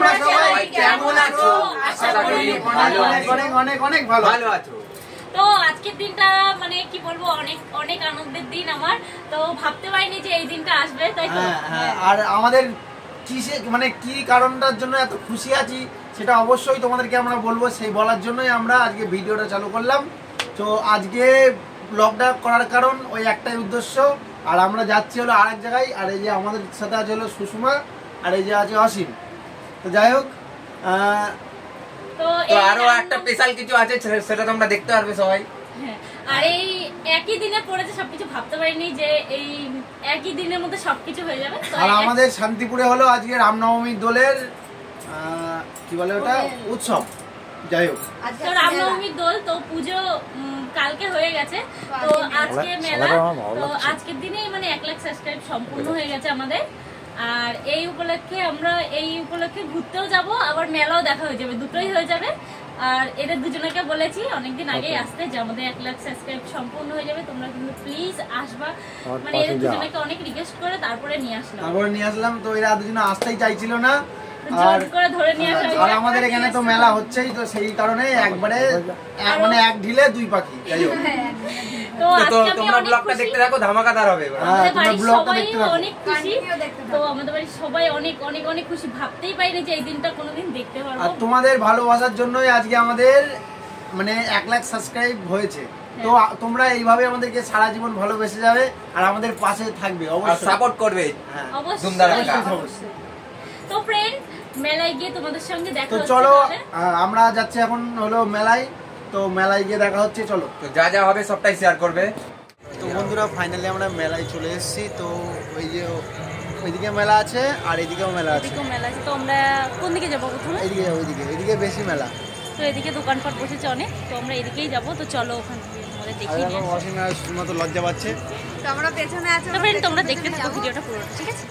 তোমরা সবাই কেমন আছো? আশা করি অনেক অনেক ভালো আছো। তো আজকের দিনটা মানে কি বলবো, অনেক অনেক আনন্দের দিন আমার। তো ভাবতে পারিনি যে এই দিনটা আসবে, তাই তো। আর আমাদের কিসে মানে কি কারণটার জন্য এত খুশি আছি সেটা অবশ্যই তোমাদেরকে আমরা বলবো। সেই বলার জন্যই আমরা আজকে ভিডিওটা চালু করলাম। তো আজকে ব্লগটা করার কারণ ওই একটাই উদ্দেশ্য। আর আমরা যাচ্ছি হলো আরেক জায়গায়। আর এই যে আমাদের সাথে আছে হলো সুষমা, আর এই যে আছে অসীম। তো যাই হোক, তো আরো একটা স্পেশাল কিছু আছে, সেটা তোমরা দেখতে পারবে সবাই। আর এই একই দিনে পড়েছে সবকিছু, ভাবতে পারিনি যে এই একই দিনের মধ্যে সবকিছু হয়ে যাবে। আর আমাদের শান্তিপুরে হলো আজকে রামনবমী দোলের কি বলে ওটা উৎসব। যাই হোক, তো রামনবমীর দোল, তো পুজো কালকে হয়ে গেছে, তো আজকে মেলা। তো আজকের দিনেই মানে 1 লাখ সাবস্ক্রাইব সম্পূর্ণ হয়ে গেছে আমাদের। আর এই উপলক্ষে ঘুরতেও যাব, আবার মেলাও দেখা হয়ে যাবে, দুটোই হয়ে যাবে। আর এদের দুজনকে বলেছি অনেকদিন আগেই আসতে, যে আমাদের 1 লাখ সাবস্ক্রাইব সম্পূর্ণ হয়ে যাবে, তোমরা কিন্তু প্লিজ আসবা। মানে এদের দুজনকে অনেক রিকোয়েস্ট করে তারপরে নিয়ে আসলাম। তো এরা দুজন আসতেই চাইছিল না, আর আমাদের এখানে তো মেলা হচ্ছেই, তো সেই কারণে একবারে মানে এক ঢিলে 2 পাখি। যাই হোক, তো তোমরা ব্লগটা দেখতে থাকো, ধামাকাদার হবে। তোমরা ব্লগটা দেখতে থাকো। অনেক খুশি, তো আমাদের বাড়ির সবাই অনেক অনেক অনেক খুশি, ভাবতেই পারিনি যে এই দিনটা কোনোদিন দেখতে পারবো। আর তোমাদের ভালোবাসার জন্যই আজকে আমাদের মানে 1 লাখ সাবস্ক্রাইব হয়েছে। তো তোমরা এইভাবে আমাদেরকে সারা জীবন ভালোবেসে যাবে আর আমাদের পাশে থাকবে, অবশ্যই সাপোর্ট করবে। অবশ্যই। তো ফ্রেন্ড, মেলায় গিয়ে তোমাদের সঙ্গে দেখা হচ্ছে। তো চলো, আমরা যাচ্ছি এখন হলো মেলায়। তো মেলায় গিয়ে দেখা হচ্ছে, চলো। তো যা যা হবে সবটাই শেয়ার করবে। তো বন্ধুরা, ফাইনালি আমরা মেলায় চলে এসেছি। তো ওই যে ওইদিকে মেলা আছে আর এদিকেও মেলা আছে। তো আমরা কোন দিকে যাবো প্রথমে? এদিকে বেশি মেলা। তো এদিকে দোকানপাট বসেছে অনেক, তো আমরা এদিকেই যাবো। তো চলো ওখান থেকে আমাদের দেখি। অসীম আর সুষমা তো লজ্জা পাচ্ছে, তো আমরা পেছনে আছি। তো ফ্রেন্ড, তোমরা দেখতে থাকো ভিডিওটা পুরোটা, ঠিক আছে?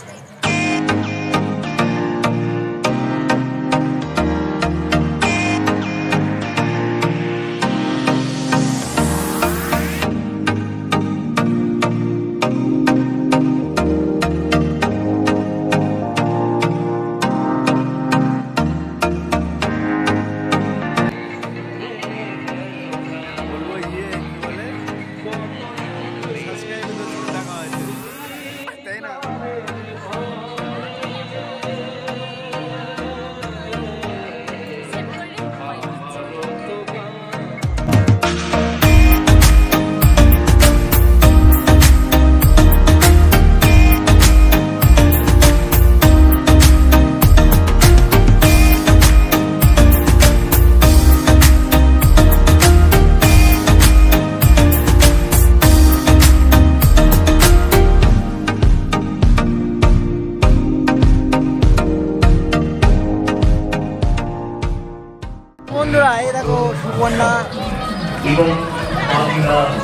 বন্ধুরা, এই দেখো সুবর্ণা,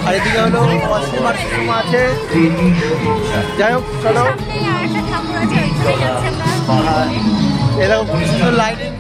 আর এদিকে হলো অসীম আর সুষমা আছে। যাই হোক, চলো। এই দেখো খুব সুন্দর লাইটিং।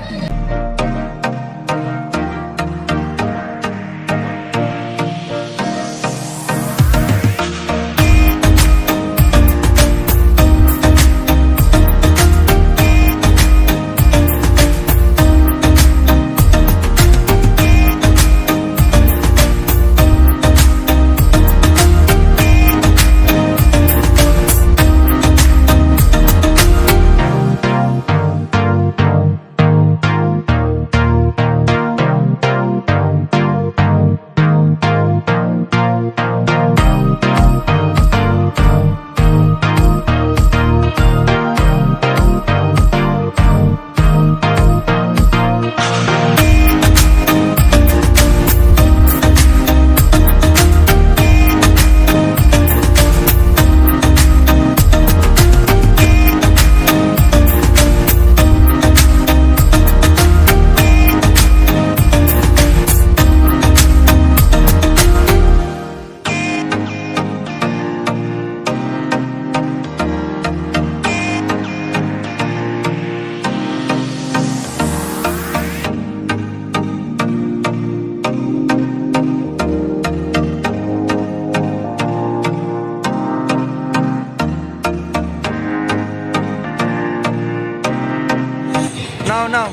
নাও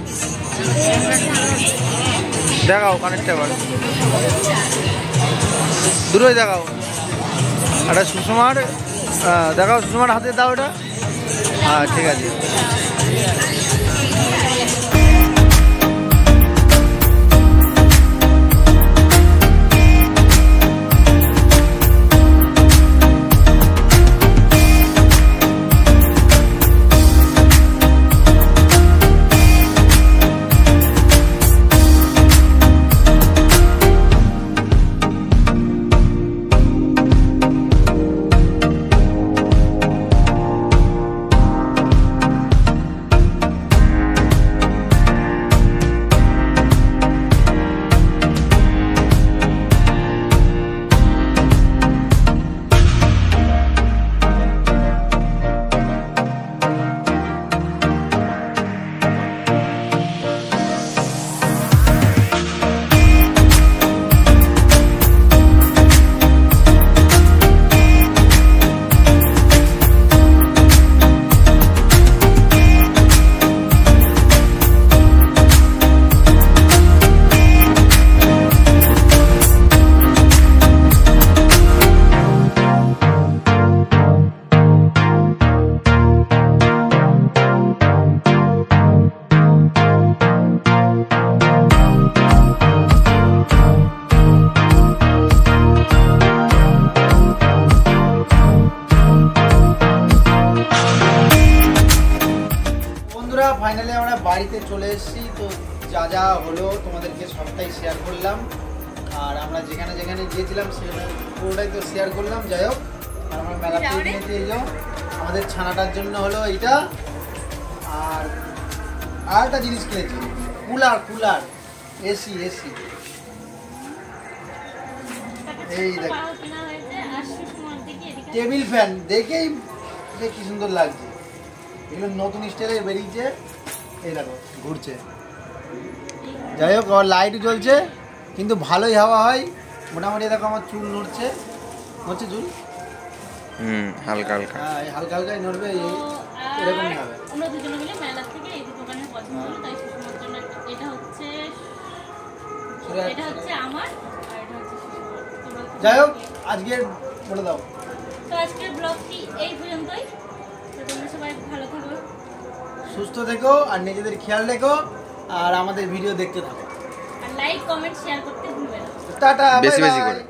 দেখাও কানেরটা এবার দূরে দেখাও। একটা সুষমার দেখাও, সুষমার হাতে দাও এটা। হ্যাঁ ঠিক আছে। ফাইনালি আমরা বাড়িতে চলে এসেছি। তো যা যা হলো তোমাদেরকে সবটাই শেয়ার করলাম, আর আমরা যেখানে যেখানে গিয়েছিলাম সেখানে পুরোটাই তো শেয়ার করলাম। যাই হোক, আর আমরা মেলা কিনেছি। এই যাও আমাদের ছানাটার জন্য হলো এইটা, আর একটা জিনিস কিনেছি, কুলার কুলার এসি এসি। এই দেখ টেবিল ফ্যান, দেখেই কি সুন্দর লাগছে। এগুলো নতুন স্টাইলে বেরিয়েছে, এই দেখো ঘুরছে। যাই হোক, আমার লাইট জ্বলছে কিন্তু ভালোই হাওয়া হয় মোটামুটি। দেখো আমার চুল নড়ছে, নড়ছে চুল, হালকা হালকা, হ্যাঁ হালকা হালকাই নড়বে, এরকমই হবে। আমরা দুজনে মিলে মেলা থেকে এই দোকানে পছন্দ হলো, তাই সুষমার জন্য এটা হচ্ছে আমার, আর এটা হচ্ছে সুষমার। যাই হোক, আজকের বলে দাও। তো আজকের ব্লগটি এই পর্যন্তই। তোমরা সবাই ভালো থাকো, সুস্থ থেকো, আর নিজেদের খেয়াল রেখো, আর আমাদের ভিডিও দেখতে থাকো, আর লাইক কমেন্ট শেয়ার করতে ভুলবে না। টাটা, বেশি বাই বেশি বাই। করে।